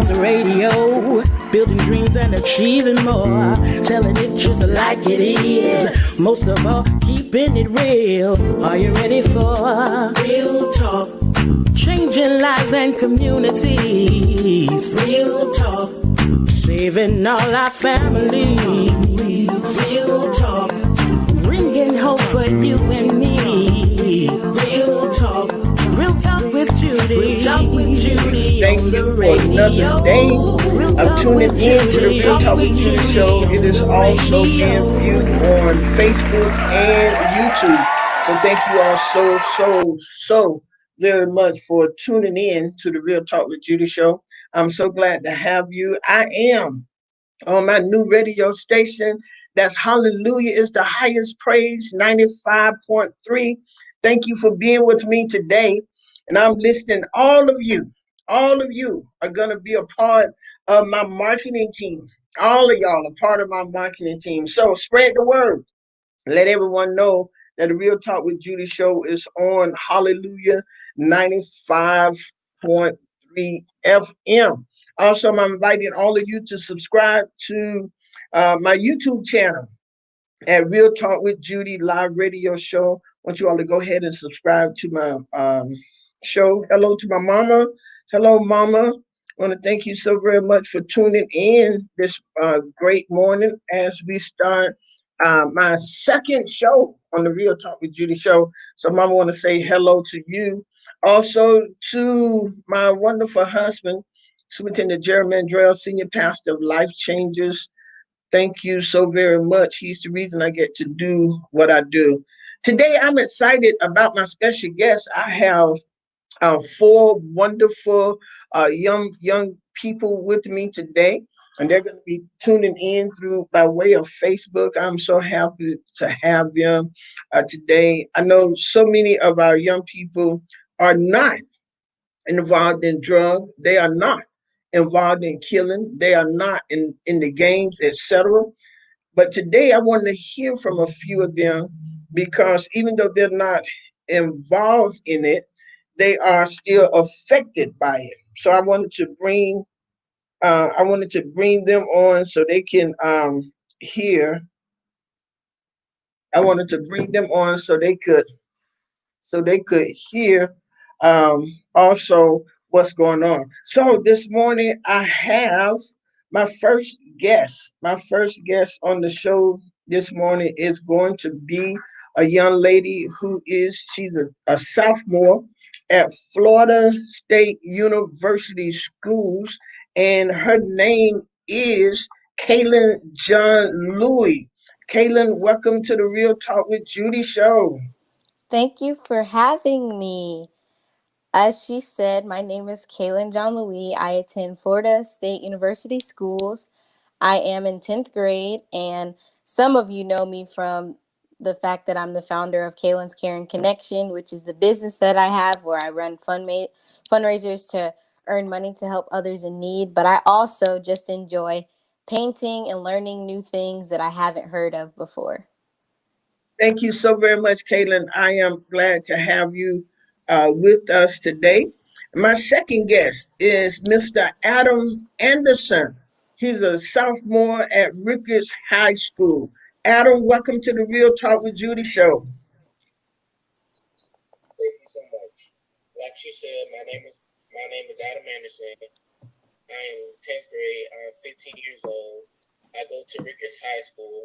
on the radio, building dreams and achieving more, telling it just like it is. Most of all, keeping it real. Are you ready for real talk? Changing lives and communities. Real talk. Saving all our families. Real talk. Bringing hope for you and me. Real talk. Real talk with Judy. Real talk with Judy. Thank you for another day of tuning in to the Real Talk with Judy show. It is also being viewed on Facebook and YouTube. So thank you all so very much for tuning in to the Real Talk with Judy show. I'm so glad to have you. I am on my new radio station. That's Hallelujah is the highest praise, 95.3. Thank you for being with me today. And I'm listening. All of you are going to be a part of my marketing team. All of y'all are part of my marketing team. So spread the word. Let everyone know that the Real Talk with Judy show is on Hallelujah 95.3 FM. Also, I'm inviting all of you to subscribe to my YouTube channel at Real Talk with Judy live radio show. I want you all to go ahead and subscribe to my show. Hello to my mama. Hello, mama. I want to thank you so very much for tuning in this great morning as we start my second show on the Real Talk with Judy show. So, mama, I want to say hello to you. Also to my wonderful husband, Superintendent Jeremy Mandrell, Senior Pastor of Life Changers. Thank you so very much. He's the reason I get to do what I do. Today, I'm excited about my special guest. I have four wonderful young people with me today, and they're going to be tuning in through by way of Facebook. I'm so happy to have them today. I know so many of our young people are not involved in drugs. They are not involved in killing. They are not in the games, etc. But today I want to hear from a few of them because even though they're not involved in it, they are still affected by it. So I wanted to bring them on so they can hear. I wanted to bring them on so they could hear also what's going on. So this morning I have my first guest. My first guest on the show this morning is going to be a young lady she's a sophomore at Florida State University Schools, and her name is Kaylin John Louis. Kaylin, welcome to the Real Talk with Judy show. Thank you for having me. As she said, my name is Kaylin John Louis. I attend Florida State University Schools. I am in 10th grade, and some of you know me from the fact that I'm the founder of Kaylin's Caring Connection, which is the business that I have where I run fundraisers to earn money to help others in need. But I also just enjoy painting and learning new things that I haven't heard of before. Thank you so very much, Kaylin. I am glad to have you with us today. My second guest is Mr. Adam Anderson. He's a sophomore at Ricketts High School. Adam, welcome to the Real Talk with Judy show. Thank you so much. Like she said, my name is Adam Anderson. I am 10th grade. I'm 15 years old. I go to Ricketts High School.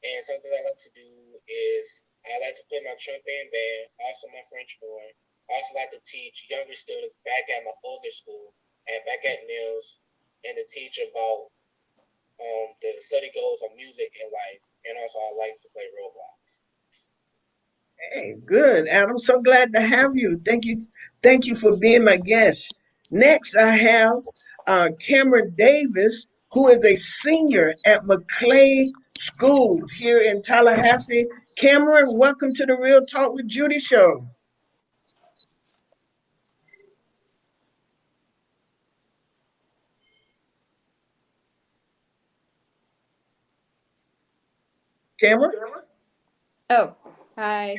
And something I like to do is I like to play my trumpet and band, also my French horn. I also like to teach younger students back at my older school and back at Mills, and to teach about the study goals on music and life. And also I like to play Roblox. Hey, good, Adam. So glad to have you. Thank you for being my guest. Next, I have Cameron Davis, who is a senior at McClay Schools here in Tallahassee. Cameron, welcome to the Real Talk with Judy show. Cameron? Oh, hi.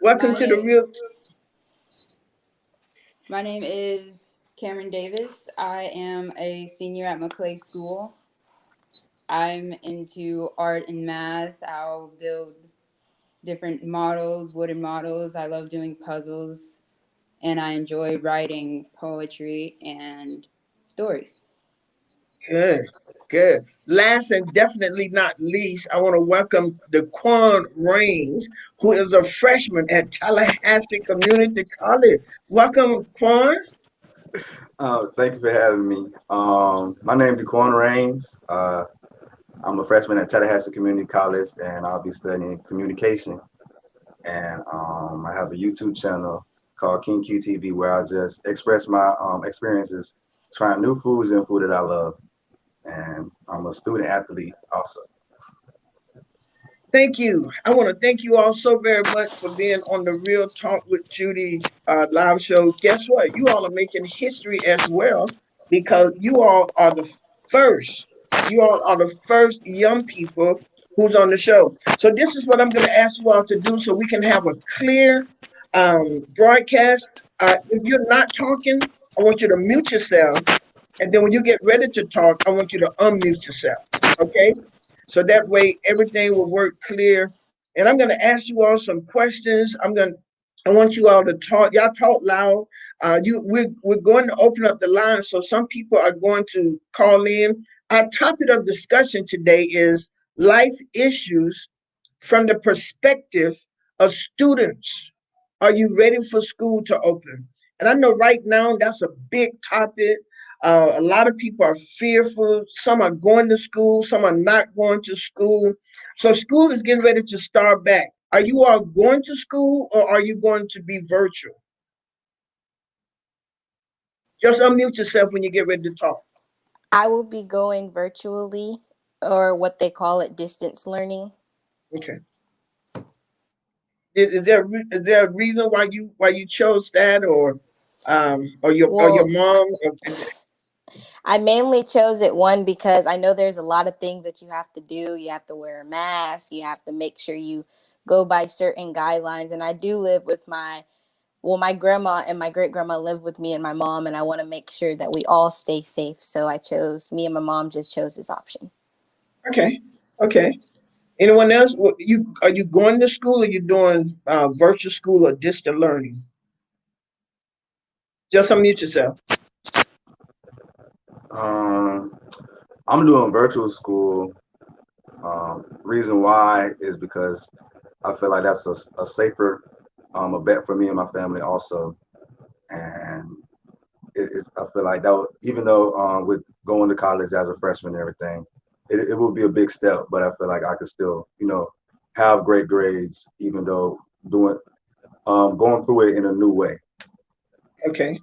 Welcome to the Real. My name is Cameron Davis. I am a senior at McClay School. I'm into art and math. I'll build different models, wooden models. I love doing puzzles, and I enjoy writing poetry and stories. Good, good. Last and definitely not least, I want to welcome Daquan Rains, who is a freshman at Tallahassee Community College. Welcome, Quan. Thank you for having me. My name is Dequan Rains. I'm a freshman at Tallahassee Community College, and I'll be studying communication. And I have a YouTube channel called King QTV where I just express my experiences trying new foods and food that I love. And I'm a student athlete also. Thank you. I want to thank you all so very much for being on the Real Talk with Judy live show. Guess what? You all are making history as well because you all are the first. You all are the first young people who's on the show. So this is what I'm going to ask you all to do so we can have a clear broadcast. If you're not talking, I want you to mute yourself. And then when you get ready to talk, I want you to unmute yourself. Okay? So that way everything will work clear. And I'm going to ask you all some questions. I want you all to talk. Y'all talk loud. We're going to open up the line, so some people are going to call in. Our topic of discussion today is life issues from the perspective of students. Are you ready for school to open? And I know right now that's a big topic. A lot of people are fearful. Some are going to school, some are not going to school. So school is getting ready to start back. Are you all going to school or are you going to be virtual? Just unmute yourself when you get ready to talk. I will be going virtually, or what they call it, distance learning. Okay. Is there a reason why you chose that, or your Well, mom? I mainly chose it, one, because I know there's a lot of things that you have to do. You have to wear a mask, you have to make sure you go by certain guidelines. And I do live with my grandma and my great grandma live with me and my mom, and I want to make sure that we all stay safe. So me and my mom just chose this option. Okay, okay. Anyone else? Are you going to school or you doing virtual school or distant learning? Just unmute yourself. Um, I'm doing virtual school. Reason why is because I feel like that's a safer a bet for me and my family also. And I feel like that even though with going to college as a freshman and everything, it will be a big step. But I feel like I could still, have great grades even though doing going through it in a new way. Okay,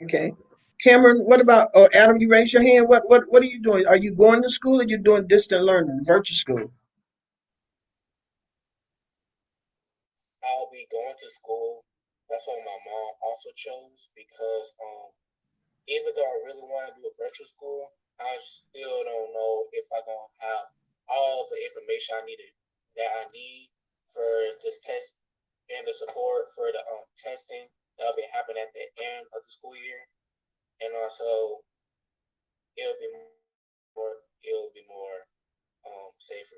okay. Cameron, what about Adam? You raise your hand. What are you doing? Are you going to school or you doing distant learning, virtual school? I'll be going to school. That's what my mom also chose because even though I really want to do a virtual school, I still don't know if I'm gonna have all the information that I need for this test and the support for the testing that'll be happening at the end of the school year, and also it'll be more safer.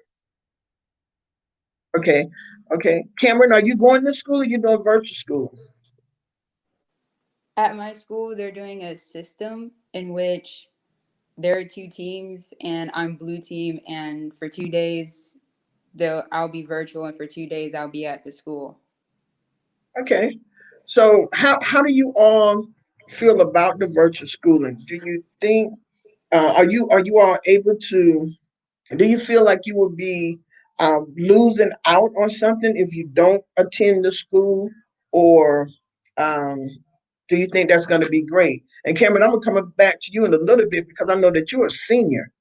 Okay, okay. Cameron, are you going to school or you doing virtual school? At my school, they're doing a system in which there are two teams, and I'm blue team. And for 2 days, though I'll be virtual, and for 2 days I'll be at the school. Okay. So how do you all feel about the virtual schooling? Do you think are you all able to? Do you feel like you will be losing out on something if you don't attend the school, or um, do you think that's going to be great? And Cameron, I'm gonna come back to you in a little bit because I know that you're a senior,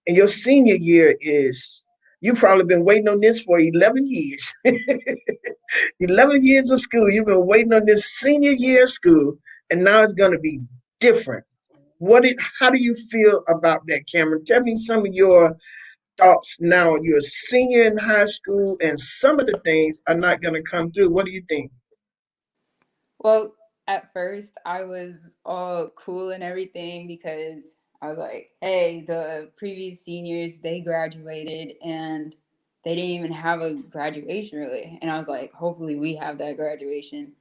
and your senior year is you've probably been waiting on this for 11 years. 11 years of school. You've been waiting on this senior year of school, and now it's going to be different. How do you feel about that, Cameron? Tell me some of your thoughts now. You're a senior in high school, and some of the things are not going to come through. What do you think? Well, At first, I was all cool and everything because I was like, hey, the previous seniors, they graduated and they didn't even have a graduation really. And I was like, hopefully we have that graduation.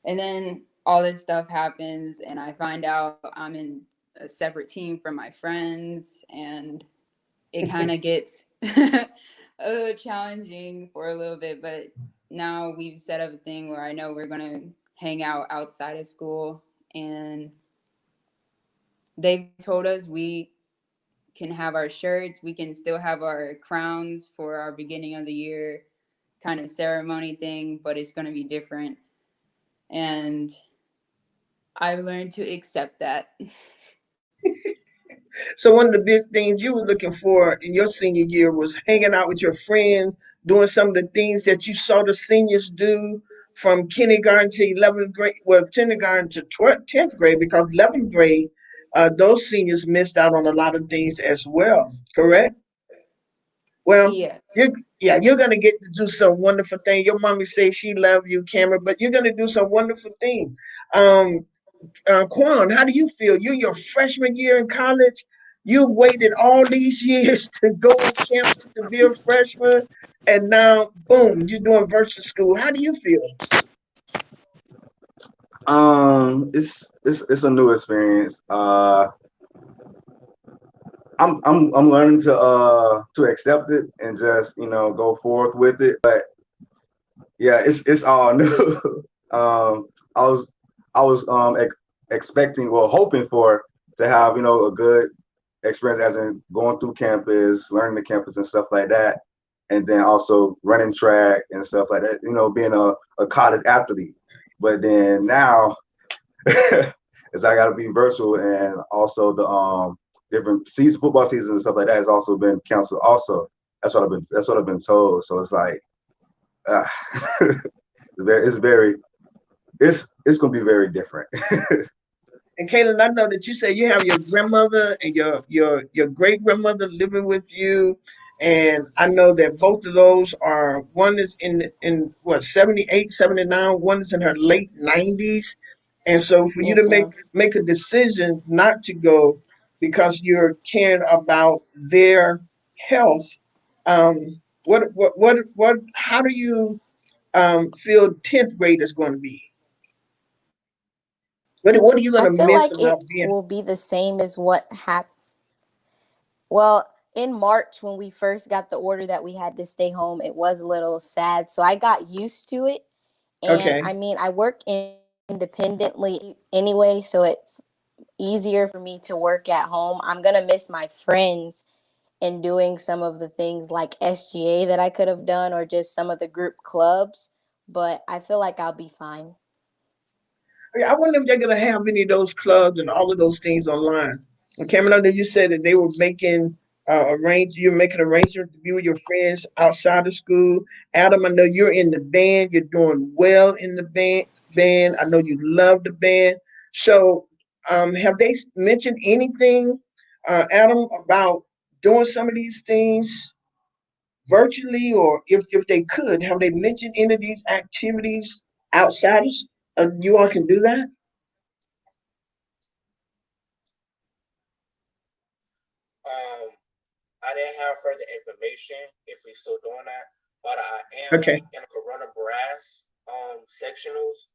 And then all this stuff happens, and I find out I'm in a separate team from my friends, and it kind of gets a little challenging for a little bit. But now we've set up a thing where I know we're going to hang out outside of school, and they've told us we can have our shirts, we can still have our crowns for our beginning of the year kind of ceremony thing, but it's going to be different. And I've learned to accept that. So one of the big things you were looking for in your senior year was hanging out with your friends, doing some of the things that you saw the seniors do from kindergarten to 11th grade, well, kindergarten to 10th grade, because 11th grade, those seniors missed out on a lot of things as well, correct? Well, Yes. you yeah, you're gonna get to do some wonderful thing. Your mommy says she love you, Cameron, but you're gonna do some wonderful thing. Um, Quan, how do you feel? You're your freshman year in college. You waited all these years to go on campus to be a freshman, and now, boom, you're doing virtual school. How do you feel? It's a new experience. I'm learning to accept it and just go forth with it. But yeah, it's all new. um, I was expecting, well, hoping for to have a good experience, as in going through campus, learning the campus and stuff like that, and then also running track and stuff like that. Being a college athlete. But then now, is I got to be virtual, and also the different season, football seasons and stuff like that has also been canceled. Also, that's what I've been told. So it's like, uh, it's very it's gonna be very different. And Kaylin, I know that you say you have your grandmother and your great grandmother living with you, and I know that both of those are, one is in what, 78, 79, one is in her late 90s, and so for you to Yes, ma'am. make a decision not to go because you're caring about their health, what how do you feel 10th grade is going to be? What are you going I to feel miss like about it being? will be the same as what happened. Well, in March, when we first got the order that we had to stay home, it was a little sad. So I got used to it. And Okay. I mean, I work independently anyway, so it's easier for me to work at home. I'm going to miss my friends and doing some of the things like SGA that I could have done or just some of the group clubs, but I feel like I'll be fine. Yeah, I wonder if they're gonna have any of those clubs and all of those things online. And Cameron, I know you said that they were making you're making arrangements to be with your friends outside of school. Adam, I know you're in the band. You're doing well in the band. I know you love the band. So, have they mentioned anything, Adam, about doing some of these things virtually, or if they could, have they mentioned any of these activities outside of you all can do that? Um, I didn't have further information if we still doing that, but I am Okay. in a Corona Brass sectionals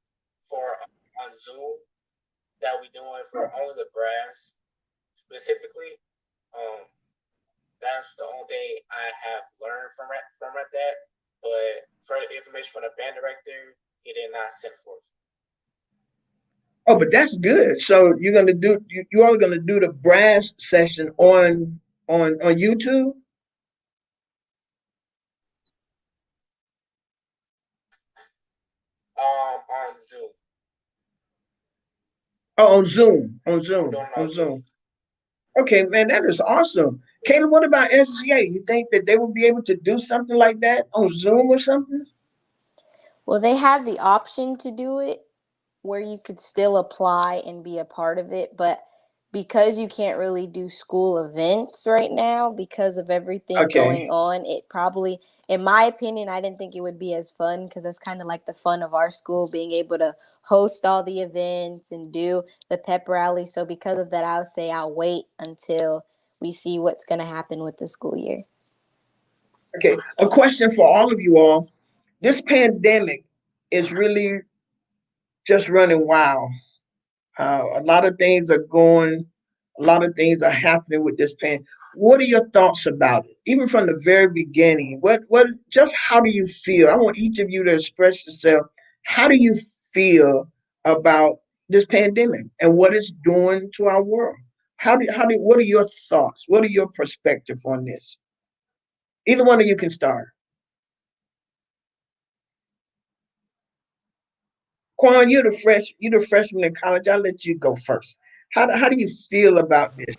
for on Zoom that we doing for only the brass specifically. Um, that's the only thing I have learned that. But further information from the band director, he did not send forth. Oh, but that's good. So you're gonna do you all gonna do the brass session on YouTube? On Zoom, Oh, on Zoom, we're doing it On on Zoom. Zoom. Okay, man, that is awesome. Caleb, what about SGA? You think that they will be able to do something like that on Zoom or something? Well, they had the option to do it where you could still apply and be a part of it, but because you can't really do school events right now because of everything Okay. going on, it probably, in my opinion, I didn't think it would be as fun because that's kind of like the fun of our school, being able to host all the events and do the pep rally. So because of that, I'll say I'll wait until we see what's going to happen with the school year. Okay. A question for all of you all. This pandemic is really just running wild. A lot of things are going, a lot of things are happening with this pain. What are your thoughts about it? Even from the very beginning, just how do you feel? I want each of you to express yourself. How do you feel about this pandemic and what it's doing to our world? What are your thoughts? What are your perspective on this? Either one of you can start. Quan, you're the freshman in college. I'll let you go first. How do you feel about this?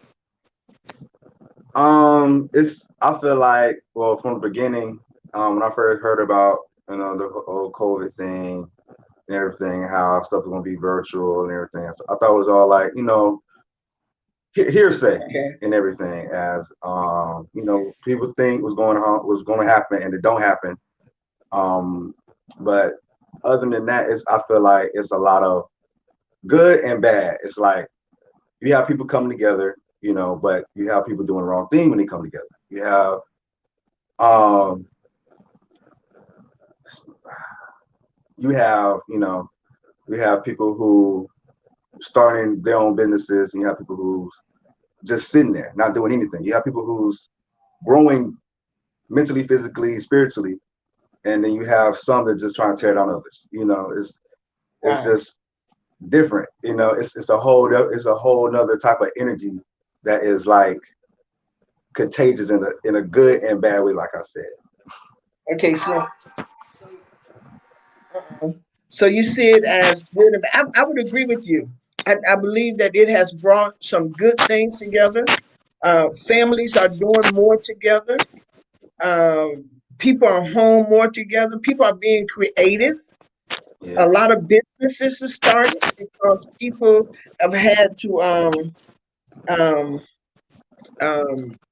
It's I feel like well from the beginning, when I first heard about the whole COVID thing and everything, how stuff was gonna be virtual and everything, so I thought it was all like hearsay Okay. and everything, as people think was going to happen and it don't happen. Um, but other than that, I feel like it's a lot of good and bad. It's like you have people coming together, but you have people doing the wrong thing when they come together. Um, you have, we have people who starting their own businesses, and you have people who's just sitting there, not doing anything. You have people who's growing mentally, physically, spiritually, and then you have some that just trying to tear down others. It's Wow. just different. It's a whole nother type of energy that is like contagious in a good and bad way, like I said. Okay. Uh, so you see it as good. I would agree with you. I believe that it has brought some good things together. Families are doing more together. People are home more together. People are being creative. A Yeah. lot of businesses have started because people have had to um,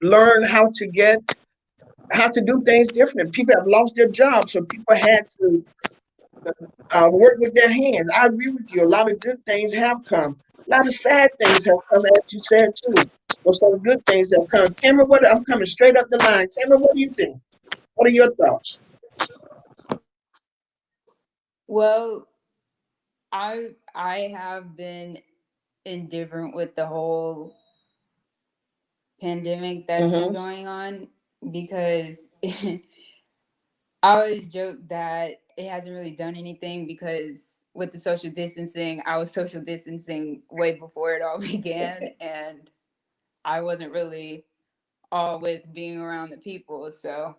learn how to do things different. People have lost their jobs, so people had to work with their hands. I agree with you. A lot of good things have come. A lot of sad things have come, as you said too. But some good things have come. Cameron, I'm coming straight up the line. Cameron, what do you think? What are your thoughts? Well, I have been indifferent with the whole pandemic that's been Mm-hmm. going on because I always joke that it hasn't really done anything because with the social distancing, I was social distancing way before it all began, and I wasn't really all with being around the people. So,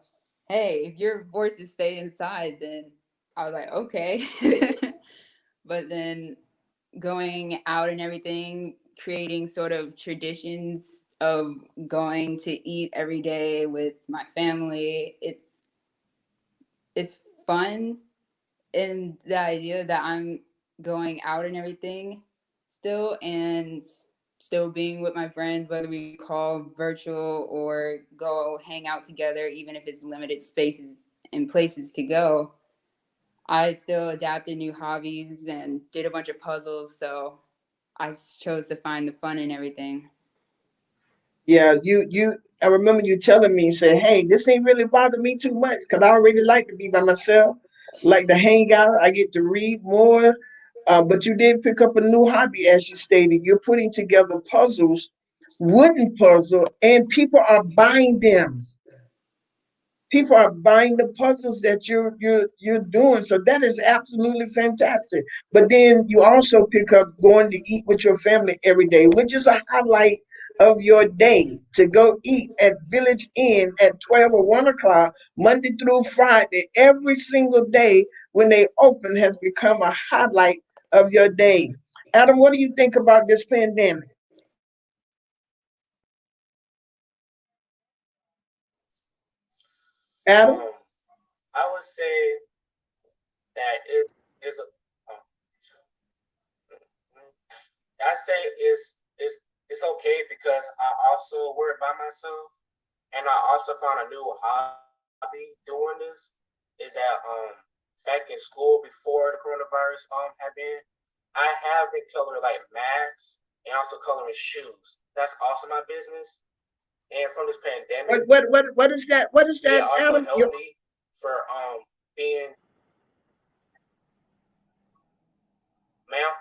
hey, if your voices stay inside, then I was like, okay. But then going out and everything, creating sort of traditions of going to eat every day with my family, it's fun, and the idea that I'm going out and everything still, and still being with my friends, whether we call virtual or go hang out together, even if it's limited spaces and places to go. I still adapted new hobbies and did a bunch of puzzles, so I chose to find the fun in everything. Yeah, you. I remember you telling me, say, "Hey, this ain't really bother me too much because I already like to be by myself, like to hang out. I get to read more." But you did pick up a new hobby, as you stated. You're putting together puzzles, wooden puzzle, and people are buying them. People are buying the puzzles that you're doing. So that is absolutely fantastic. But then you also pick up going to eat with your family every day, which is a highlight of your day, to go eat at Village Inn at 12 or 1 o'clock, Monday through Friday, every single day when they open has become a highlight of your day. Adam, what do you think about this pandemic? Adam? Um, I would say that it is a. I say it's because I also work by myself, and I also found a new hobby doing this. Is that back in school before the coronavirus had been, I have been coloring like masks and also coloring shoes. That's also my business. And from this pandemic, What is that? What is it that, also Adam? helped me for being, ma'am.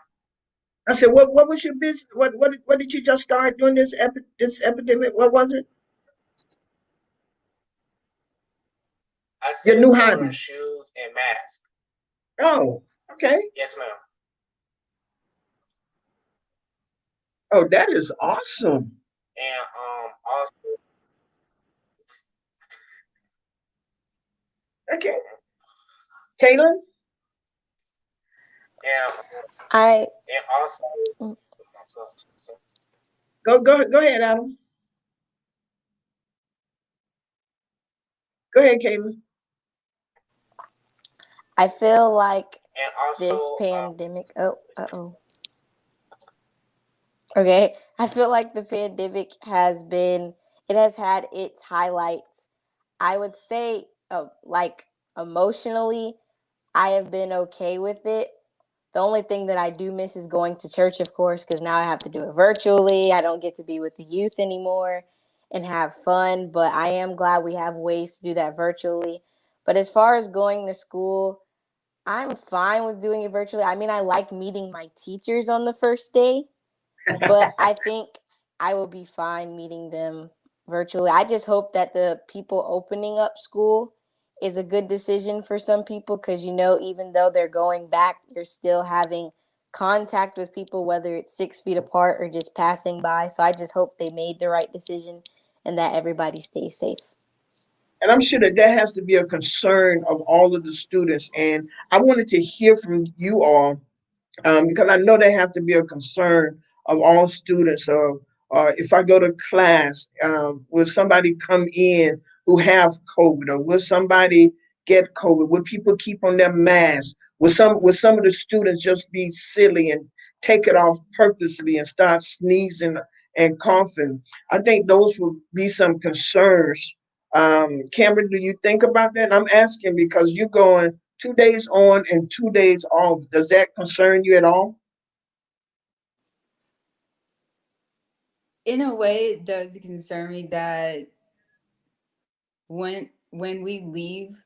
I said, what was your business? What did you just start doing this epidemic? What was it? I Your said new coloring hobby? shoes and masks. Oh, okay. Yes, ma'am. Oh, that is awesome. And also, Okay, Kaylin, and I and also, go ahead, Adam. Go ahead, Kaylin. I feel like and this also, pandemic. Oh, uh-oh. Okay. I feel like the pandemic it has had its highlights. I would say, like, emotionally, I have been okay with it. The only thing that I do miss is going to church, of course, because now I have to do it virtually. I don't get to be with the youth anymore and have fun, but I am glad we have ways to do that virtually. But as far as going to school, I'm fine with doing it virtually. I mean, I like meeting my teachers on the first day, but I think I will be fine meeting them virtually. I just hope that the people opening up school is a good decision for some people because, even though they're going back, you're still having contact with people, whether it's 6 feet apart or just passing by. So I just hope they made the right decision and that everybody stays safe. And I'm sure that that has to be a concern of all of the students. And I wanted to hear from you all because I know they have to be a concern of all students. So, if I go to class, will somebody come in who have COVID, or will somebody get COVID? Will people keep on their masks? Will some of the students just be silly and take it off purposely and start sneezing and coughing? I think those will be some concerns. Cameron, do you think about that? I'm asking because you're going 2 days on and 2 days off. Does that concern you at all? In a way, it does concern me that when we leave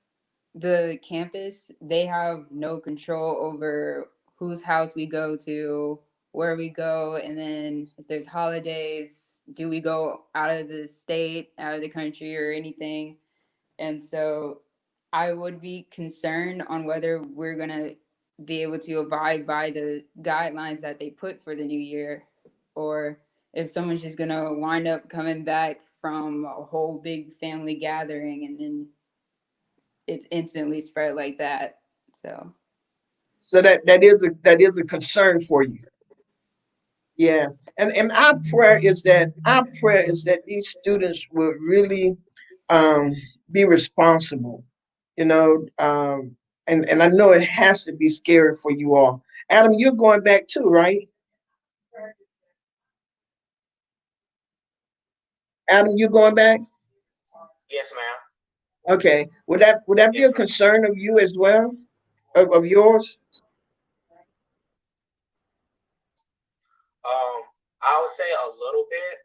the campus, they have no control over whose house we go to, where we go, and then if there's holidays, do we go out of the state, out of the country, or anything? And so I would be concerned on whether we're gonna be able to abide by the guidelines that they put for the new year, or if someone's just gonna wind up coming back from a whole big family gathering and then it's instantly spread like that. So So that is a concern for you. Yeah. And our prayer is that these students will really um be responsible, you know, and I know it has to be scary for you all. Adam, you're going back too, right? Adam, you going back? yes, ma'am. Okay. Would that be Yes, a ma'am. concern of you as well? Of yours? Um, I would say a little bit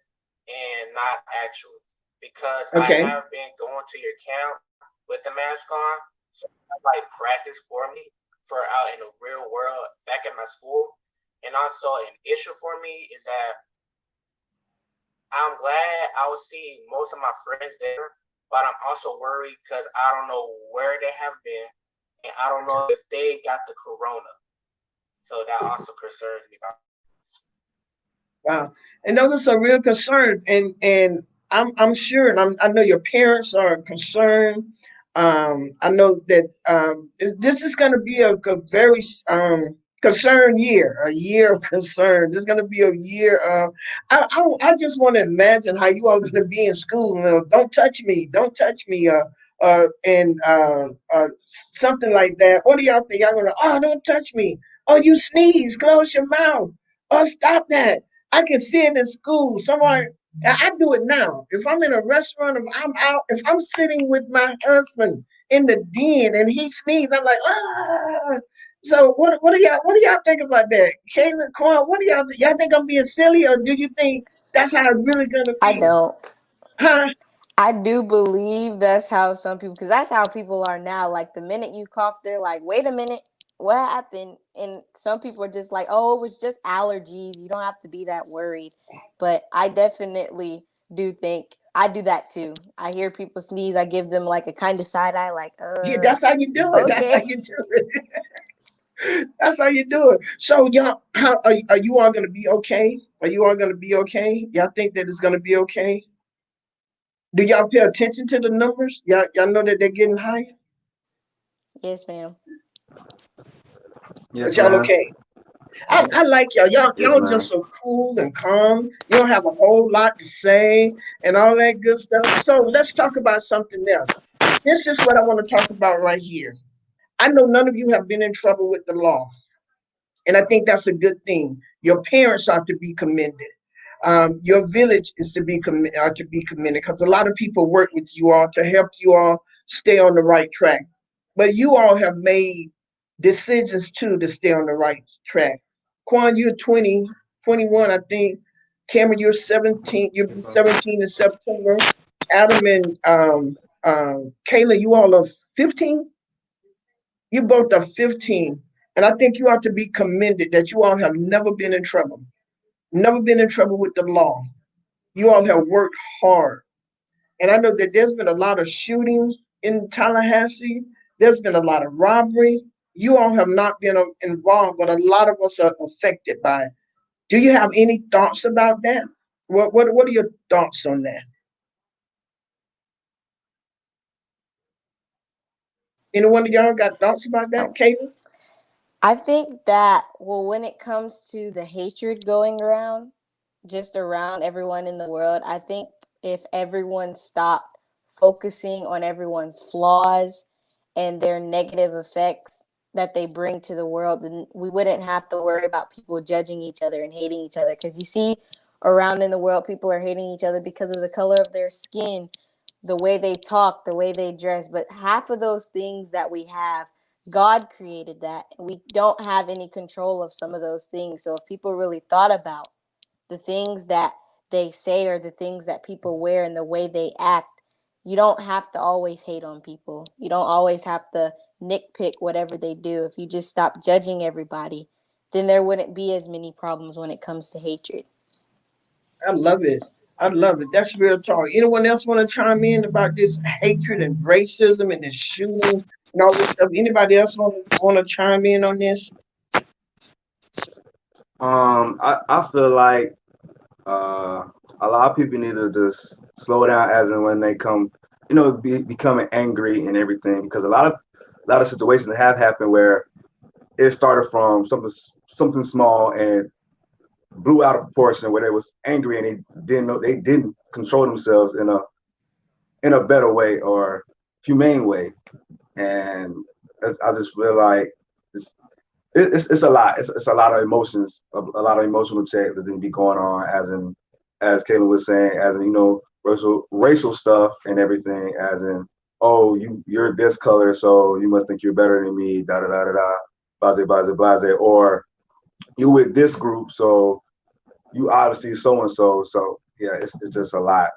and not actually, because I Okay. have been going to your camp with the mask on, so that's like practice for me for out in the real world back at my school. And also an issue for me is that I'm glad I will see most of my friends there, but I'm also worried because I don't know where they have been, and I don't know if they got the corona. So that also concerns me about. Wow. And those are some real concerns. And I'm sure, and I know your parents are concerned. I know that this is going to be a very concerned year, a year of concern. This is going to be a year of. I just want to imagine how you all going to be in school. Don't touch me, don't touch me. And something like that. What do y'all think? Y'all gonna, oh, don't touch me. Oh, you sneeze, close your mouth. Oh, stop that. I can see it in school. Someone. I do it now. If I'm in a restaurant, if I'm out, if I'm sitting with my husband in the den and he sneezes, I'm like, ah. So what do y'all think about that? Caitlin, Quan, what do y'all think I'm being silly, or do you think that's how it's really gonna I be? don't. Huh? I do believe that's how some people, because that's how people are now. Like the minute you cough, they're like, "Wait a minute, what happened?" And some people are just like, "Oh, it was just allergies. You don't have to be that worried." But I definitely do think I do that too. I hear people sneeze, I give them like a kind of side eye, like, Yeah, that's how you do it. That's how okay." you do it. That's how you do it. So y'all, how are you all gonna be okay? Are you all gonna be okay? Y'all think that it's gonna be okay? Do y'all pay attention to the numbers? Y'all know that they're getting higher, Yes, ma'am. Yes, but y'all ma'am. okay. I like y'all. Y'all Yes, y'all just ma'am. so cool and calm. You don't have a whole lot to say and all that good stuff. So let's talk about something else. This is what I want to talk about right here. I know none of you have been in trouble with the law, and I think that's a good thing. Your parents are to be commended. Your village is are to be commended because a lot of people work with you all to help you all stay on the right track. But you all have made decisions too to stay on the right track. Quan, you're 20, 21, I think. Cameron, you're 17. You'll be Yes, ma'am. 17 in September. Adam and Kayla, you all are 15. You both are 15. And I think you ought to be commended that you all have never been in trouble, never been in trouble with the law. You all have worked hard. And I know that there's been a lot of shooting in Tallahassee. There's been a lot of robbery. You all have not been involved, but a lot of us are affected by it. Do you have any thoughts about that? What are your thoughts on that? Anyone of y'all got thoughts about that, Oh, Caitlin? I think that, well, when it comes to the hatred going around, just around everyone in the world, I think if everyone stopped focusing on everyone's flaws and their negative effects that they bring to the world, then we wouldn't have to worry about people judging each other and hating each other. Because you see around in the world, people are hating each other because of the color of their skin, the way they talk, the way they dress. But half of those things that we have, God created that. We don't have any control of some of those things. So if people really thought about the things that they say or the things that people wear and the way they act, you don't have to always hate on people. You don't always have to nitpick whatever they do. If you just stop judging everybody, then there wouldn't be as many problems when it comes to hatred. I love it. I love it. That's real talk. Anyone else want to chime in about this hatred and racism and this shooting and all this stuff? Anybody else want to chime in on this? I feel like uh, a lot of people need to just slow down as and when they come, becoming angry and everything because a lot of situations have happened where it started from something small and blew out of proportion where they was angry and they didn't control themselves in a better way or humane way. And I just feel like it's it's a lot. It's a lot of emotions, a lot of emotional check that didn't be going on, as Kayla was saying, as in racial stuff and everything, as in oh you're this color, so you must think you're better than me, da da da da da, blase blase blase, or you with this group, so you obviously so and so. So yeah, it's just a lot.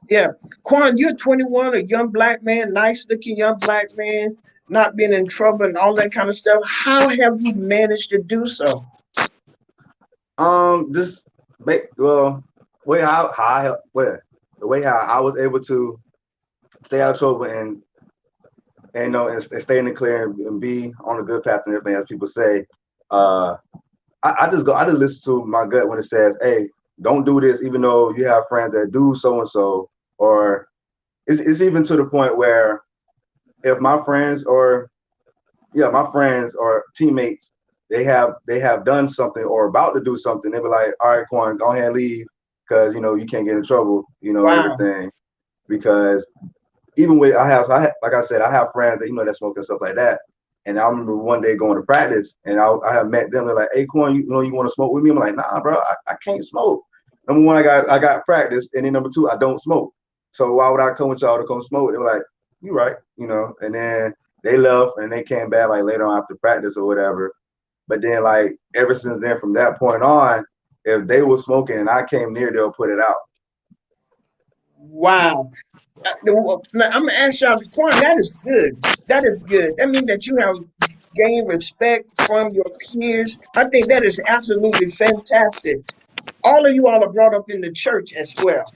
Yeah. Quan, you're 21, a young black man, nice looking young black man, not being in trouble and all that kind of stuff. How have you managed to do so? Just make well way how I well the way how I was able to stay out of trouble and and stay in the clear and be on the good path and everything as people say. Uh, I just listen to my gut when it says, "Hey, don't do this," even though you have friends that do so and so, or it's even to the point where if my friends or yeah, my friends or teammates, they have done something or about to do something, they be like, "All right, Quan, go ahead and leave, because you can't get in trouble, and Wow. everything." Because even with like I said, I have friends that that smoke and stuff like that. And I remember one day going to practice, and I have met them. They're like, "Hey, Quan, you want to smoke with me?" I'm like, "Nah, bro, I can't smoke." number one, I got practice, and then number two, I don't smoke. So why would I come with y'all to come smoke? They were like, you right, and then they left and they came back like later on after practice or whatever. But then like ever since then, from that point on, if they were smoking and I came near, they'll put it out. Wow. Now, I'm gonna ask y'all, Quan, that is good. That is good. That means that you have gained respect from your peers. I think that is absolutely fantastic. All of you all are brought up in the church as well.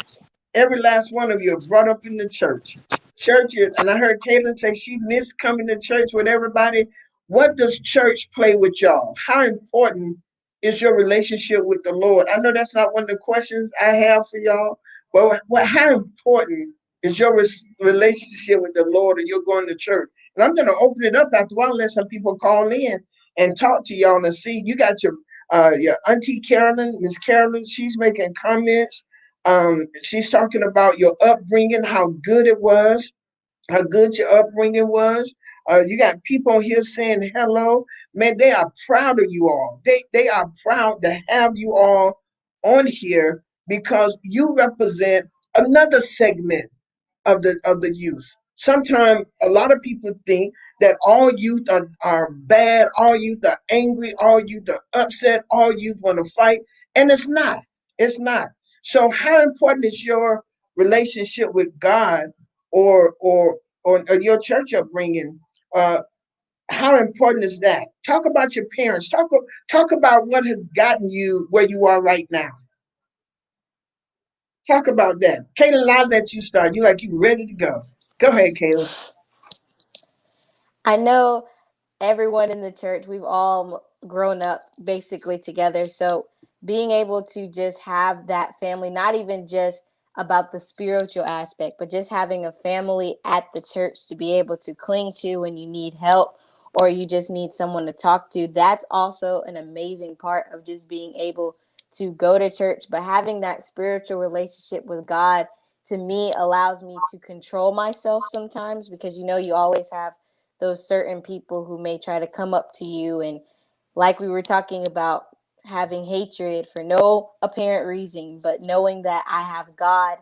Every last one of you are brought up in the church. Church, and I heard Caitlin say she missed coming to church with everybody. What does church play with y'all? How important is your relationship with the Lord? I know that's not one of the questions I have for y'all, but how important is your relationship with the Lord, and you're going to church? And I'm going to open it up after a while, let some people call in and talk to y'all and see. You got your auntie Carolyn, Miss Carolyn. She's making comments. She's talking about your upbringing, how good it was, how good your upbringing was. You got people here saying hello. Man, they are proud of you all. They are proud to have you all on here because you represent another segment of the youth. Sometimes a lot of people think that all youth are bad, all youth are angry, all youth are upset, all youth want to fight, and it's not. It's not. So how important is your relationship with God or or or your church upbringing? Uh, how important is that? Talk about your parents. Talk about what has gotten you where you are right now. Talk about that. Kayla, I'll let you start. You ready to go. Go ahead, Kayla. I know everyone in the church, we've all grown up basically together. So being able to just have that family, not even just about the spiritual aspect, but just having a family at the church to be able to cling to when you need help or you just need someone to talk to, that's also an amazing part of just being able to go to church. But having that spiritual relationship with God, to me, allows me to control myself sometimes, because you always have those certain people who may try to come up to you, and like we were talking about, having hatred for no apparent reason, but knowing that I have God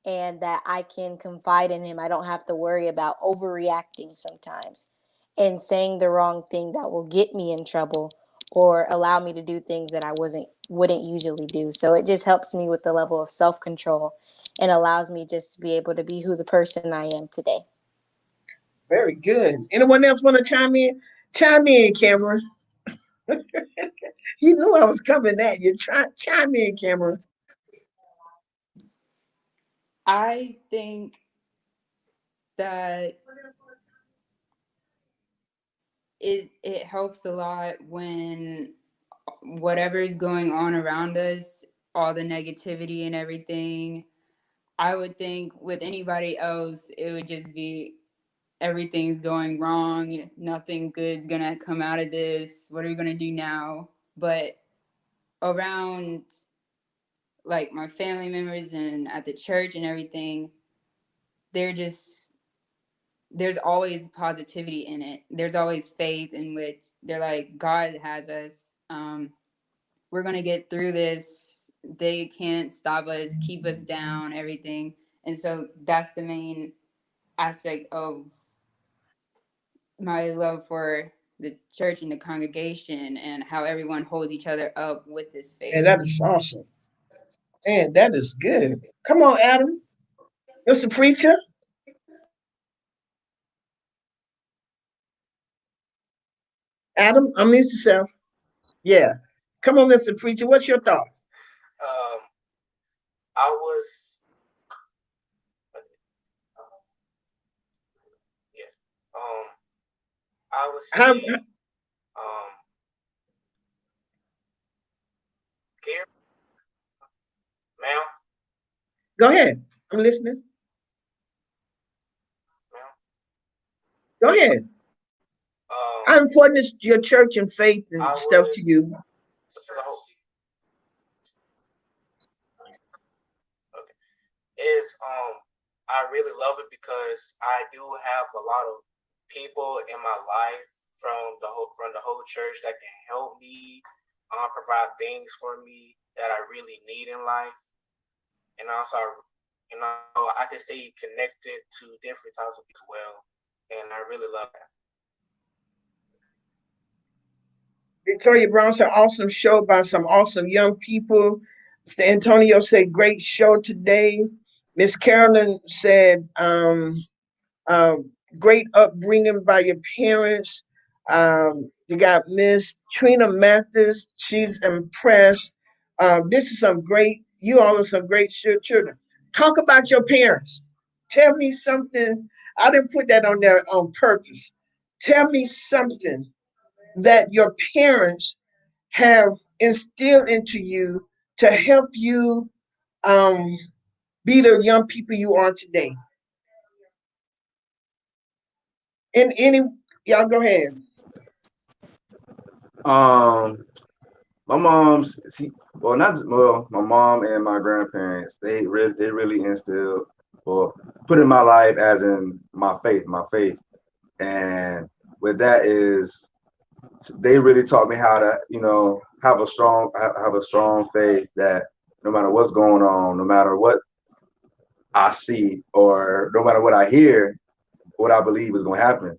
and that I can confide in him. I don't have to worry about overreacting sometimes and saying the wrong thing that will get me in trouble or allow me to do things that I wouldn't usually do. So it just helps me with the level of self-control and allows me just to be able to be who the person I am today. Very good. Anyone else want to chime in? Chime in, Cameron. You knew I was coming at you. Chime in, Cameron. I think that it helps a lot when whatever is going on around us, all the negativity and everything. I would think with anybody else, it would just be everything's going wrong. Nothing good's gonna come out of this. What are we gonna do now? But around like my family members and at the church and everything, they're just there's always positivity in it. There's always faith in which they're like, God has us. We're gonna get through this. They can't stop us, keep us down, everything. And so that's the main aspect of my love for the church and the congregation and how everyone holds each other up with this And faith. that is awesome. Man, that is good. Come on, Adam. Mr. Preacher. Adam, unmute yourself. Yeah. Come on, Mr. Preacher. What's your thought? Um, I was yes. I was How, saying, um, Gary, ma'am, go ahead. I'm listening. ma'am. Go ahead. Um, How important is your church and faith I and stuff would to you? so okay. Is I really love it because I do have a lot of people in my life from the whole church that can help me provide things for me that I really need in life. and also, I can stay connected to different types of people as well, and I really love that. Victoria Brown said, awesome show by some awesome young people. Mr. Antonio said, great show today. Miss Carolyn said, great upbringing by your parents. You got Miss Trina Mathis. She's impressed. This is some great, you all are some great children. Talk about your parents. Tell me something. I didn't put that on there on purpose. Tell me something that your parents have instilled into you to help you um, be the young people you are today. In any, y'all go ahead. Um, my mom's, well, not well, my mom and my grandparents, they really instilled or put in my life as in my faith, and with that is they really taught me how to, have a strong faith that no matter what's going on, no matter what I see, or no matter what I hear, what I believe is going to happen,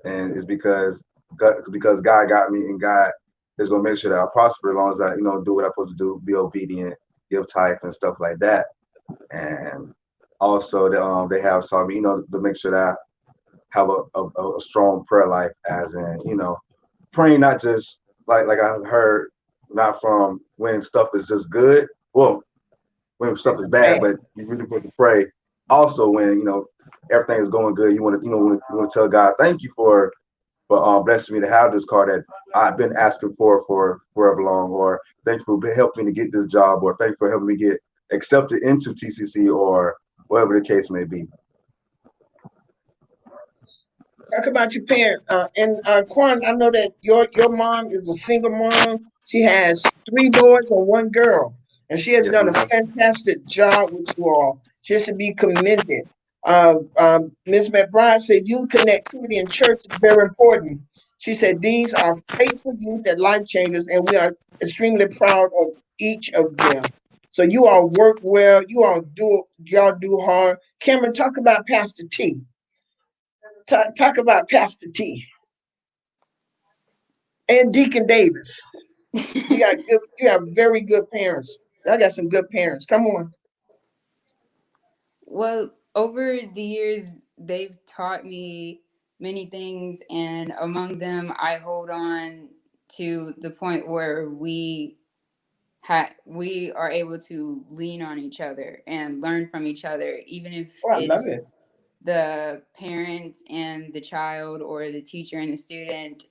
and it's because God got me, and God is going to make sure that I prosper as long as I, do what I'm supposed to do, be obedient, give tithe and stuff like that. And also, they have taught me, to make sure that I have a strong prayer life, as in, praying not just like I heard, not from when stuff is just good. Well, when stuff is bad, Bad. but you really want to pray. Also, when everything is going good, you want to you want to tell God, thank you for blessing me to have this car that I've been asking for forever long, or thank you for helping me to get this job, or thank you for helping me get accepted into TCC, or whatever the case may be. Talk about your parent. And Quan, I know that your mom is a single mom. She has three boys and one girl, and she has Yes, done a ma'am. fantastic job with you all. She has to be commended. Ms. McBride said, youth connectivity in church is very important. She said, these are faithful youth and life changers, and we are extremely proud of each of them. So you all work well. Y'all do hard. Cameron, talk about Pastor T. Talk about Pastor T and Deacon Davis. You have very good parents. I got some good parents. Come on. Well, over the years, they've taught me many things, and among them, I hold on to the point where we are able to lean on each other and learn from each other, even if Oh, I love it's it. the parent and the child or the teacher and the student.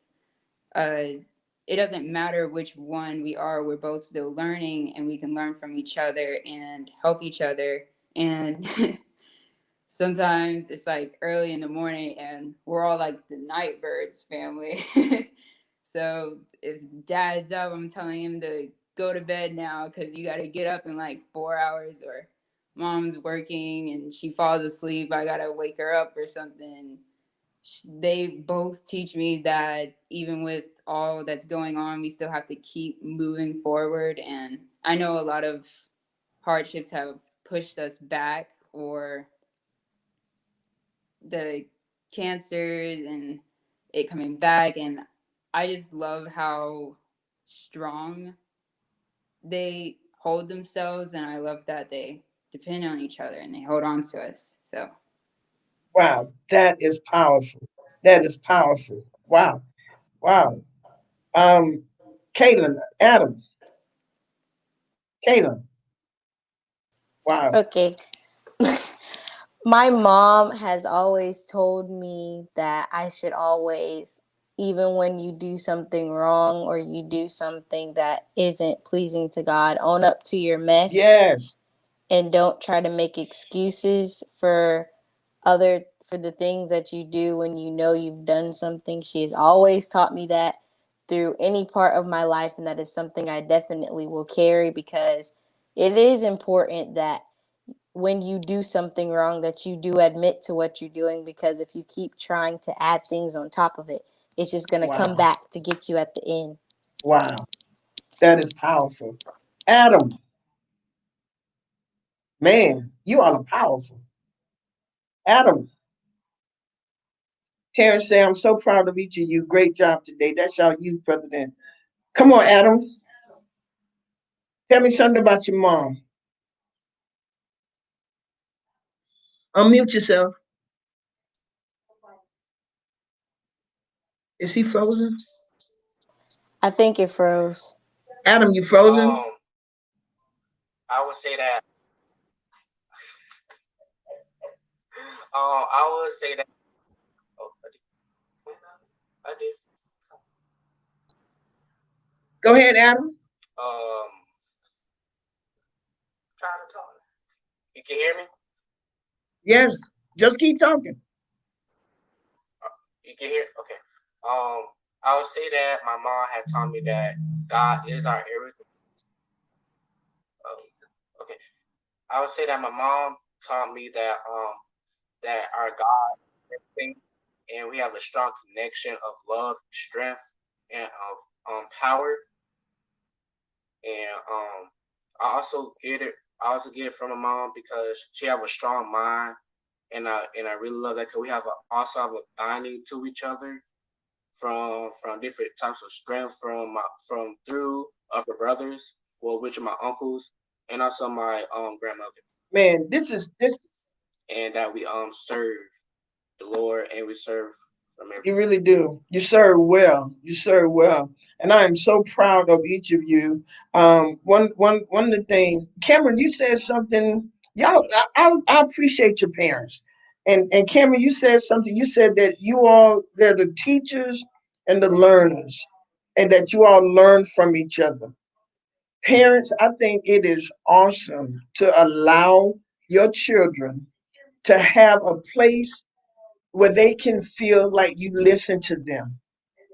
uh, it doesn't matter which one we are, we're both still learning, and we can learn from each other and help each other. And sometimes it's like early in the morning and we're all like the night birds family. So if dad's up, I'm telling him to go to bed now because you got to get up in like 4 hours, or mom's working and she falls asleep, I got to wake her up or something. They both teach me that even with all that's going on, we still have to keep moving forward. And I know a lot of hardships have pushed us back, or the cancers and it coming back. And I just love how strong they hold themselves. And I love that they depend on each other and they hold on to us. So, Wow, that is powerful. That is powerful. Wow, wow. Um, Caitlin, Adam, Caitlin. Wow. Okay. My mom has always told me that I should always, even when you do something wrong or you do something that isn't pleasing to God, own up to your mess Yes. and don't try to make excuses for the things that you do when you know you've done something. She has always taught me that through any part of my life, and that is something I definitely will carry, because it is important that when you do something wrong that you do admit to what you're doing, because if you keep trying to add things on top of it, it's just going to come Wow. back to get you at the end. Wow. That is powerful. Adam, Man, you all are powerful. Adam, Terrence say, I'm so proud of each of you. Great job today. That's our youth president. Come on, Adam. Tell me something about your mom. Unmute yourself. Is he frozen? I think it froze. Adam, you frozen? I would say that. I would say that. Oh, I did. Go ahead, Adam. Trying to talk. You can hear me? Yes, just keep talking. You can hear? Okay. I would say that my mom had taught me that God is our everything. Okay. I would say that my mom taught me that our God is everything, and we have a strong connection of love, strength, and of power. And I also get it. I also get it from my mom because she have a strong mind, and I really love that because we have also have a binding to each other from different types of strength from through other brothers, well, which are my uncles, and also my grandmother, Man, this and that we serve the Lord and we serve from you everything. really do. You serve well. You serve well. And I am so proud of each of you. One of the things, Cameron, you said something. Y'all, I appreciate your parents. And Cameron, you said something. You said that you all, they're the teachers and the learners, and that you all learn from each other. Parents, I think it is awesome to allow your children to have a place where they can feel like you listen to them.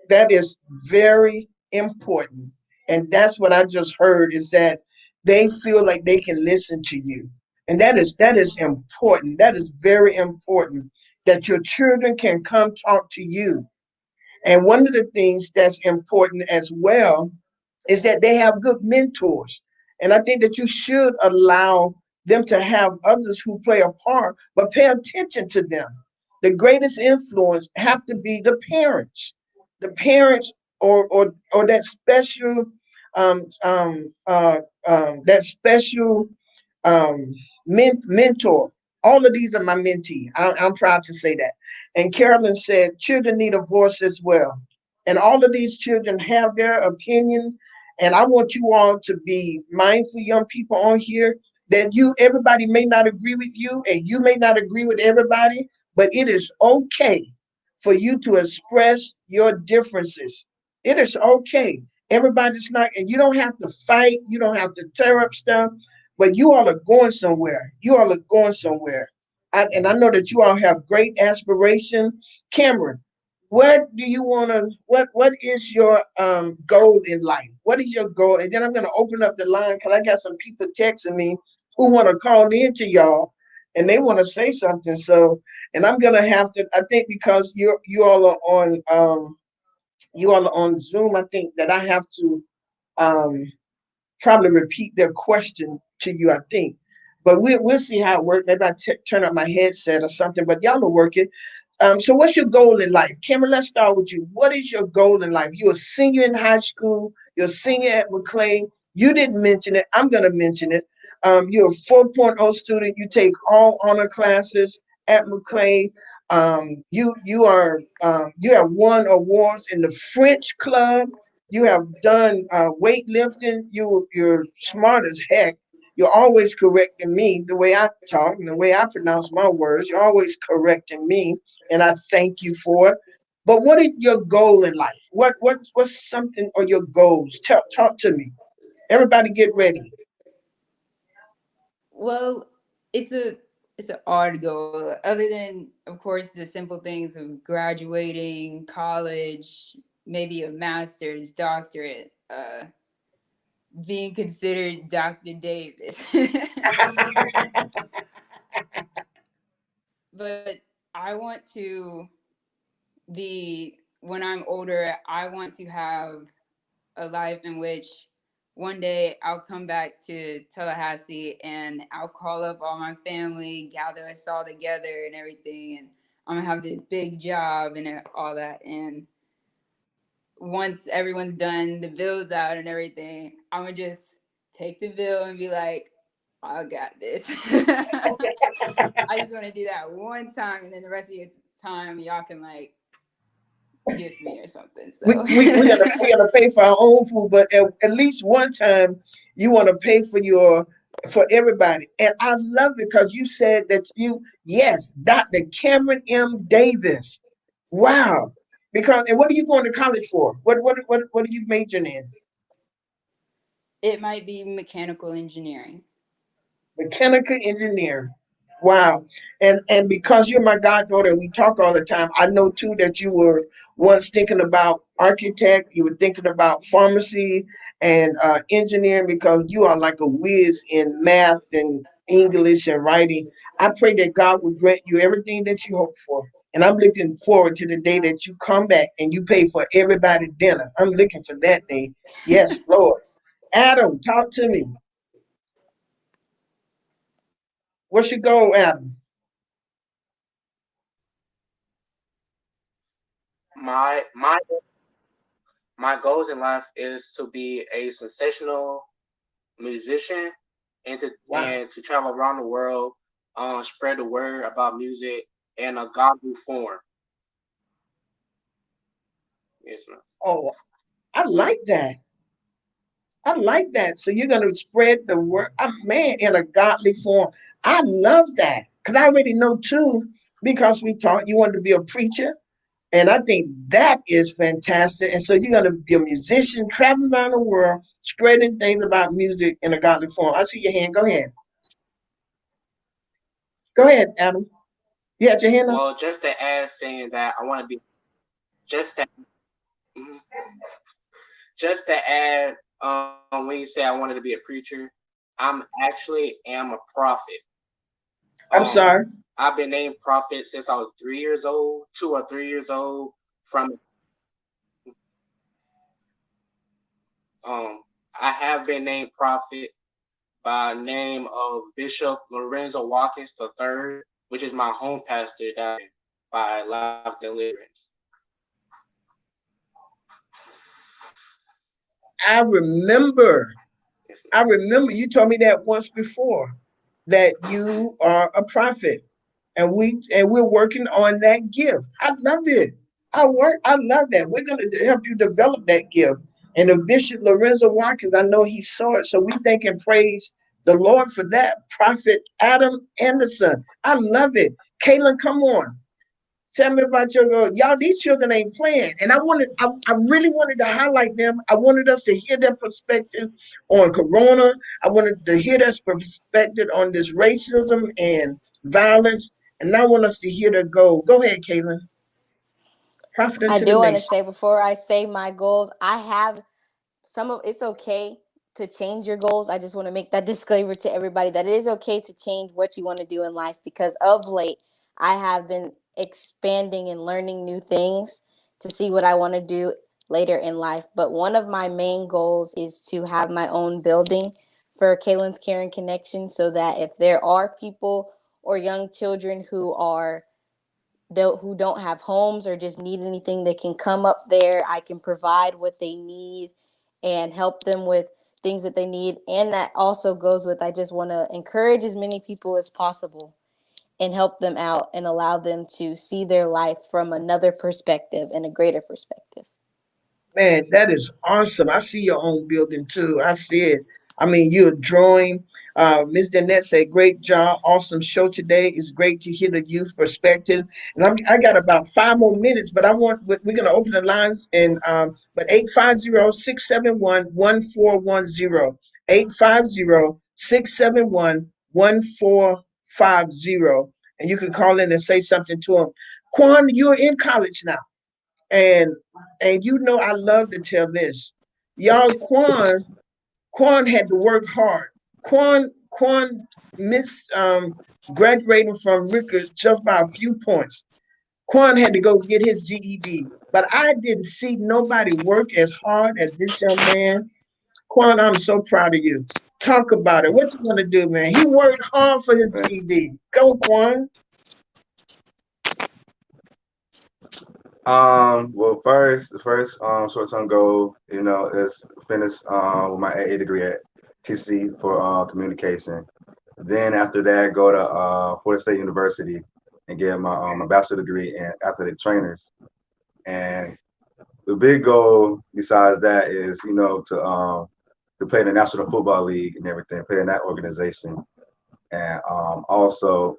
That is very important. And that's what I just heard is that they feel like they can listen to you. And that is important. That is very important that your children can come talk to you. And one of the things that's important as well is that they have good mentors. And I think that you should allow them to have others who play a part, but pay attention to them. The greatest influence have to be the parents. The parents or that special um, um, uh, that special um, mentor. All of these are my mentee. I'm proud to say that. And Carolyn said, children need a voice as well. And all of these children have their opinion. And I want you all to be mindful, young people on here, that everybody may not agree with you and you may not agree with everybody, but it is okay for you to express your differences. It is okay. Everybody's not, and you don't have to fight, you don't have to tear up stuff, but you all are going somewhere. You all are going somewhere. And I know that you all have great aspiration. Cameron, what do you want to, what is your goal in life? What is your goal? And then I'm going to open up the line because I got some people texting me who want to call in to y'all and they want to say something. So, and I'm going to have to, I think because you all are on Zoom, I think that I have to um, probably repeat their question to you, I think. But we'll see how it works. Maybe turn up my headset or something, but y'all will work it. So what's your goal in life? Cameron, let's start with you. What is your goal in life? You're a senior in high school. You're a senior at McLean. You didn't mention it. I'm going to mention it. You're a 4.0 student. You take all honor classes at McLean. You have won awards in the French club. You have done weightlifting. You're smart as heck. You're always correcting me the way I talk and the way I pronounce my words. You're always correcting me, and I thank you for it. But what is your goal in life? What's something or your goals? Talk to me. Everybody, get ready. Well, it's a it's an odd goal. Other than, of course, the simple things of graduating, college, maybe a master's, doctorate, being considered Dr. Davis. But I want to be, when I'm older, I want to have a life in which one day I'll come back to Tallahassee and I'll call up all my family, gather us all together and everything, and I'm gonna have this big job and all that. And once everyone's done, the bill's out and everything, I'm gonna just take the bill and be like, I got this. I just want to do that one time, and then the rest of your time, y'all can like gift me or something. We So we gotta pay for our own food, but at least one time you want to pay for your for everybody. And I love it because you said that you yes, Dr. Cameron M. Davis. Wow. Because and what are you going to college for? What are you majoring in? it might be mechanical engineering. Mechanical engineer. Wow. And because you're my goddaughter, we talk all the time. I know too that you were once thinking about architect, you were thinking about pharmacy and engineering because you are like a whiz in math and English and writing. I pray that God will grant you everything that you hope for. And I'm looking forward to the day that you come back and you pay for everybody dinner. I'm looking for that day. Yes, Lord. Adam, talk to me. What's your goal, Adam? My my goals in life is to be a sensational musician Wow. and to travel around the world, spread the word about music in a godly form. Yes, ma'am. Oh, I like that. I like that. So you're gonna spread the word, man, in a godly form. I love that because I already know too. Because we taught you wanted to be a preacher, and I think that is fantastic. And so you're gonna be a musician, traveling around the world, spreading things about music in a godly form. I see your hand. Go ahead. Go ahead, Adam. You had your hand up. Well, just to add, saying that I want to be just to mhm. just to add, when you say I wanted to be a preacher, I'm actually am a prophet. I'm Um, sorry. I've been named prophet since I was 3 years old, 2 or 3 years old. From I have been named prophet by name of Bishop Lorenzo Watkins III, which is my home pastor that by Life Deliverance. I remember. Yes, I remember you told me that once before that you are a prophet and we're working on that gift. I love it. I love that. We're gonna help you develop that gift. And if Bishop Lorenzo Watkins, I know he saw it. So we thank and praise the Lord for that. Prophet Adam Anderson. I love it. Kaylin, come on. Tell me about your girl. Y'all, these children ain't playing. And I really wanted to highlight them. I wanted us to hear their perspective on Corona. I wanted to hear their perspective on this racism and violence. And I want us to hear their go. Go ahead, Caitlin. Prophet I into the do want to nation. say before I say my goals, I have some of it's okay to change your goals. I just want to make that disclaimer to everybody that it is okay to change what you want to do in life because of late I have been expanding and learning new things to see what I want to do later in life. But one of my main goals is to have my own building for Kaylin's Caring Connection so that if there are people or young children who don't have homes or just need anything, they can come up there. I can provide what they need and help them with things that they need. And that also goes with I just want to encourage as many people as possible and help them out and allow them to see their life from another perspective and a greater perspective. Man, that is awesome. I see your own building too. I see it. I mean, you're drawing. Ms. Danette said, great job. Awesome show today. It's great to hear the youth perspective. And I got about 5 more minutes, but we're going to open the lines and, but 850-671-1410, 850-671-1450. And you can call in and say something to them. Quan, you're in college now. And you know I love to tell this. Y'all, Quan had to work hard. Quan missed graduating from Rickard just by a few points. Quan had to go get his GED. But I didn't see nobody work as hard as this young man. Quan, I'm so proud of you. Talk about it. What you gonna do, man? He worked hard for his GED. Go, Quan. Well, first, the first short-term goal, is finish with my AA degree at TC for communication. Then after that, go to Florida State University and get my bachelor degree in athletic trainers. And the big goal besides that is, to play in the National Football League and everything, play in that organization, and also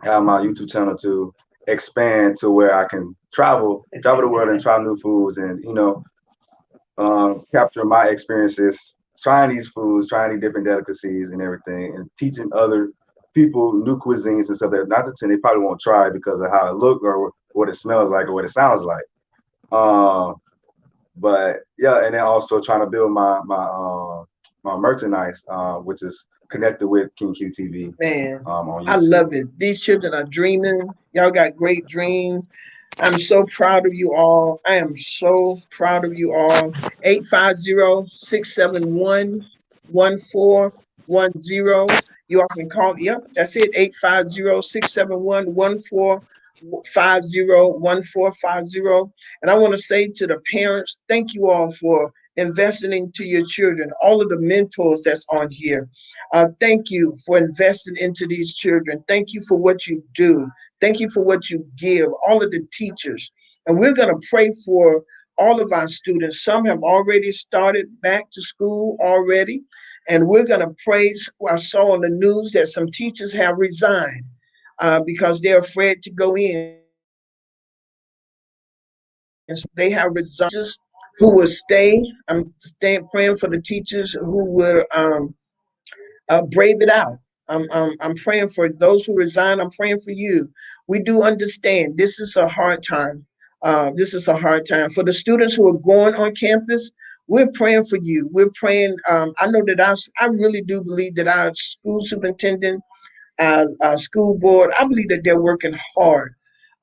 have my YouTube channel to expand to where I can travel the world and try new foods and capture my experiences trying these foods, trying these different delicacies and everything, and teaching other people new cuisines and stuff that not to say they probably won't try because of how it looks or what it smells like or what it sounds like. Um, but yeah, and then also trying to build my merchandise, which is connected with King QTV Man, on I YouTube. love it. These children are dreaming. Y'all got great dreams. I'm so proud of you all. I am so proud of you all. 850-671-1410. You all can call. Yep, that's it. 850-671-1450. And I want to say to the parents, thank you all for investing into your children. All of the mentors that's on here. Thank you for investing into these children. Thank you for what you do. Thank you for what you give, all of the teachers. And we're going to pray for all of our students. Some have already started back to school already. And we're going to pray. I saw on the news that some teachers have resigned because they're afraid to go in. So they have resigned. Who will stay? Praying for the teachers who will brave it out. I'm praying for those who resign. I'm praying for you. We do understand this is a hard time. This is a hard time for the students who are going on campus. We're praying for you. We're praying. I know that I really do believe that our school superintendent, our school board, I believe that they're working hard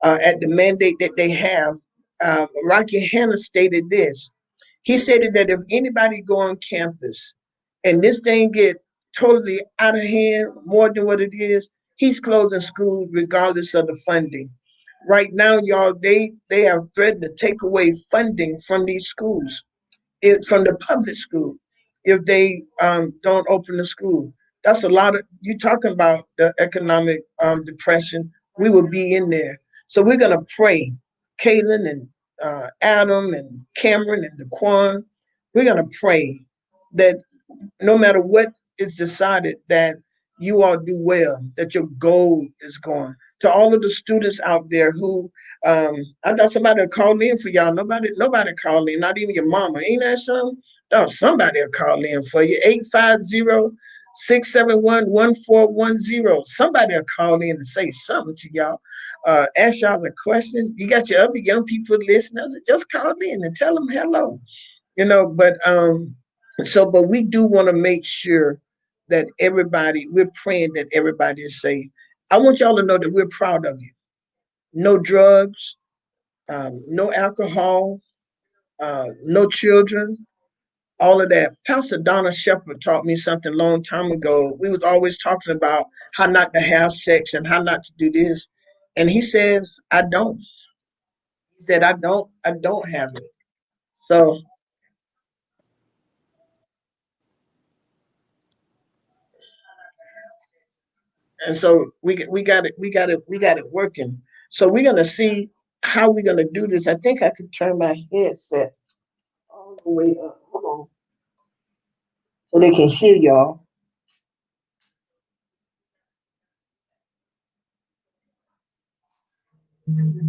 at the mandate that they have. Rocky Hanna stated this. He said that if anybody go on campus and this thing get totally out of hand, more than what it is, he's closing schools regardless of the funding. Right now, y'all, they have threatened to take away funding from these schools, from the public school, if they don't open the school. That's a lot of you talking about the economic depression. We will be in there. So we're gonna pray. Kaylin and Adam and Cameron and Daquan, we're gonna pray that no matter what is decided, that you all do well, that your goal is gone. To all of the students out there who, I thought somebody would call in for y'all. Nobody called in, not even your mama. Ain't that something? Thought somebody will call in for you. 850-671-1410. Somebody will call in and say something to y'all. Ask y'all a question. You got your other young people listeners, just call in and tell them hello. But we do want to make sure that we're praying that everybody is safe. I want y'all to know that we're proud of you. No drugs, no alcohol, no children, all of that. Pastor Donna Shepherd taught me something a long time ago. We was always talking about how not to have sex and how not to do this. And he said, I don't. He said, I don't have it. So, and so we got it working. So we're gonna see how we're gonna do this. I think I could turn my headset all the way up. Hold on, so they can hear y'all.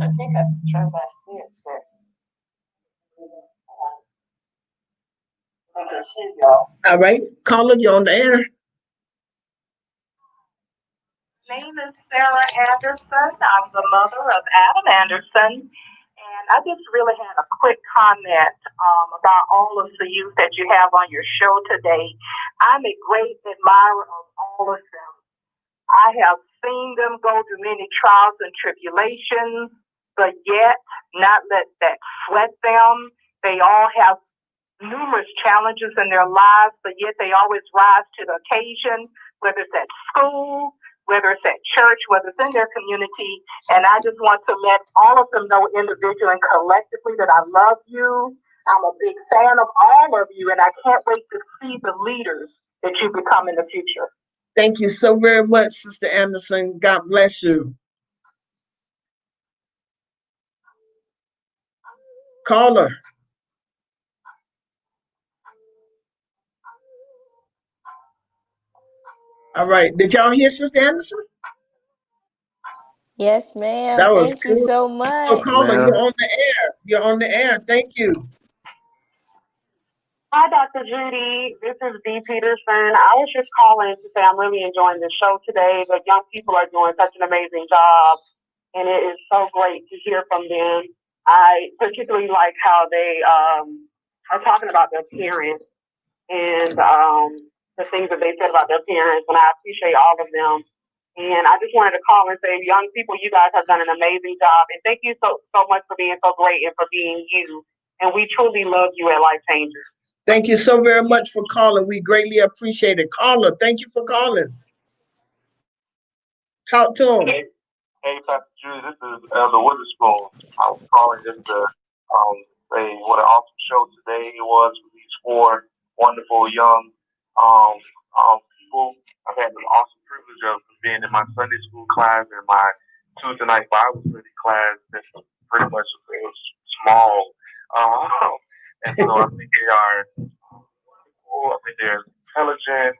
I think I could turn my headset. They can hear y'all. All right, caller, you on the air. Name is Sarah Anderson. I'm the mother of Adam Anderson. And I just really had a quick comment about all of the youth that you have on your show today. I'm a great admirer of all of them. I have seen them go through many trials and tribulations, but yet not let that sweat them. They all have numerous challenges in their lives, but yet they always rise to the occasion, whether it's at school, whether it's at church, whether it's in their community. And I just want to let all of them know individually and collectively that I love you. I'm a big fan of all of you, and I can't wait to see the leaders that you become in the future. Thank you so very much, Sister Anderson. God bless you. Caller. All right. Did y'all hear Sister Anderson? Yes, ma'am. That was Thank you cool. so So, much. caller, you're Man, on the air. You're on the air. Thank you. Hi, Dr. Judy. This is Dee Peterson. I was just calling to say I'm really enjoying the show today. The young people are doing such an amazing job, and it is so great to hear from them. I particularly like how they are talking about their parents and the things that they said about their parents, and I appreciate all of them. And I just wanted to call and say, young people, you guys have done an amazing job, and thank you so much for being so great and for being you. And we truly love you at Life Changers. Thank you so very much for calling. We greatly appreciate it. Caller, thank you for calling. Talk to him. Hey, Pastor Judy, this is Elder Witherspoon. I was calling just to say what an awesome show today it was with these four wonderful young people. I've had the awesome privilege of being in my Sunday school class and my Tuesday night Bible study class. That's pretty much small. And so I think they are wonderful. I think they're intelligent,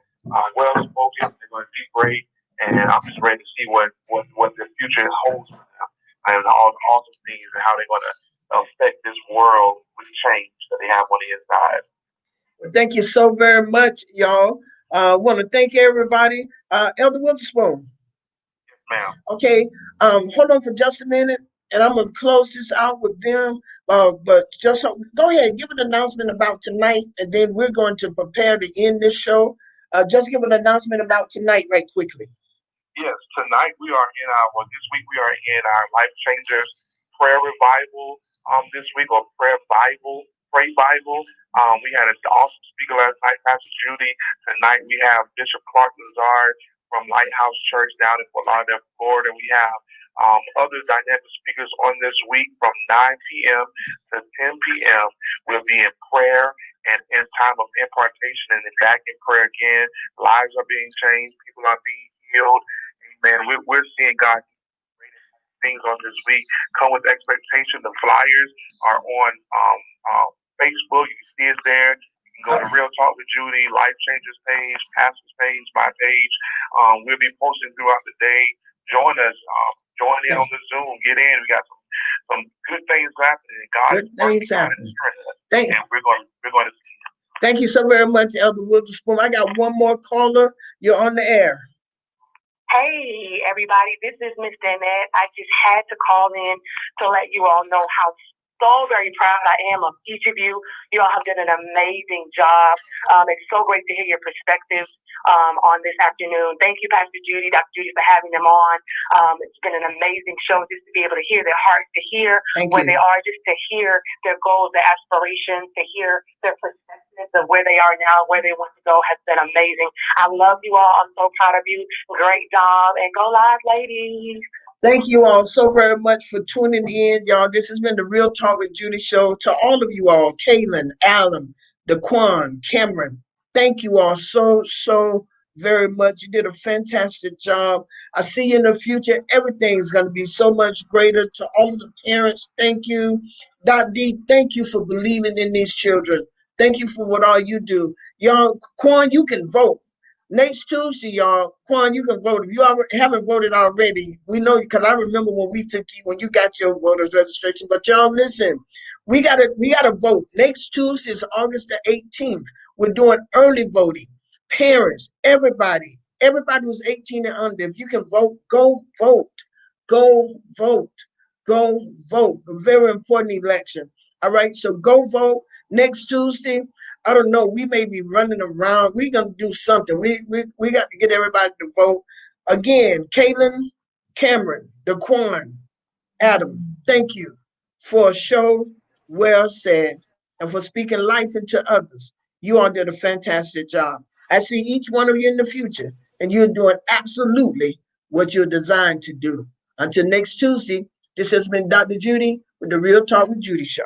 well spoken. They're going to be great. And I'm just ready to see what the future holds for them and all the awesome things and how they're going to affect this world with change that they have on the inside. Well, thank you so very much, y'all. Want to thank everybody. Elder Witherspoon. Yes, ma'am. Okay, hold on for just a minute, and I'm gonna close this out with them. But just go ahead, give an announcement about tonight, and then we're going to prepare to end this show. Just give an announcement about tonight, right quickly. Yes, tonight this week we are in our Life Changers prayer revival this week, or prayer Bible, pray Bible. We had an awesome speaker last night, Pastor Judy. Tonight we have Bishop Clark Lazard from Lighthouse Church down in Fort Lauderdale, Florida. We have other dynamic speakers on this week from 9 p.m. to 10 p.m. We'll be in prayer and in time of impartation and then back in prayer again. Lives are being changed. People are being healed. Amen. We're seeing God things on this week. Come with expectation. The flyers are on Facebook. You can see it there. You can go to Real Talk with Judy, Life Changers page, Pastor's page, my page. We'll be posting throughout the day. Join us. Join in on the Zoom. Get in. We got some good things happening. God is working. God is strengthening. And we're going to see it. Thank you so very much, Elder Witherspoon. I got one more caller. You're on the air. Hey, everybody, this is Miss Danette. I just had to call in to let you all know how so very proud I am of each of you. You all have done an amazing job. It's so great to hear your perspectives on this afternoon. Thank you, Pastor Judy, Dr. Judy, for having them on. It's been an amazing show just to be able to hear their hearts, to hear where they are, just to hear their goals, their aspirations, to hear their perspectives of where they are now, where they want to go has been amazing. I love you all. I'm so proud of you. Great job. And go live, ladies. Thank you all so very much for tuning in, y'all. This has been the Real Talk with Judy show. To all of you all, Kaylin, Alan, Daquan, Cameron, thank you all so very much. You did a fantastic job. I see you in the future. Everything's going to be so much greater. To all of the parents, thank you. Dot D, thank you for believing in these children. Thank you for what all you do. Y'all, Quan, you can vote. Next Tuesday, y'all, Quan, you can vote. If you haven't voted already, we know you, because I remember when you got your voters registration. But y'all, listen, we gotta vote. Next Tuesday is August the 18th. We're doing early voting. Parents, everybody who's 18 and under, if you can vote, go vote. Go vote. Go vote. A very important election. All right, so go vote next Tuesday. I don't know. We may be running around. We're gonna do something. We got to get everybody to vote. Again, Kaylin, Cameron, Daquan, Adam, thank you for a show well said. and for speaking life into others. You all did a fantastic job. I see each one of you in the future, and you're doing absolutely what you're designed to do. Until next Tuesday, this has been Dr. Judy with the Real Talk with Judy Show.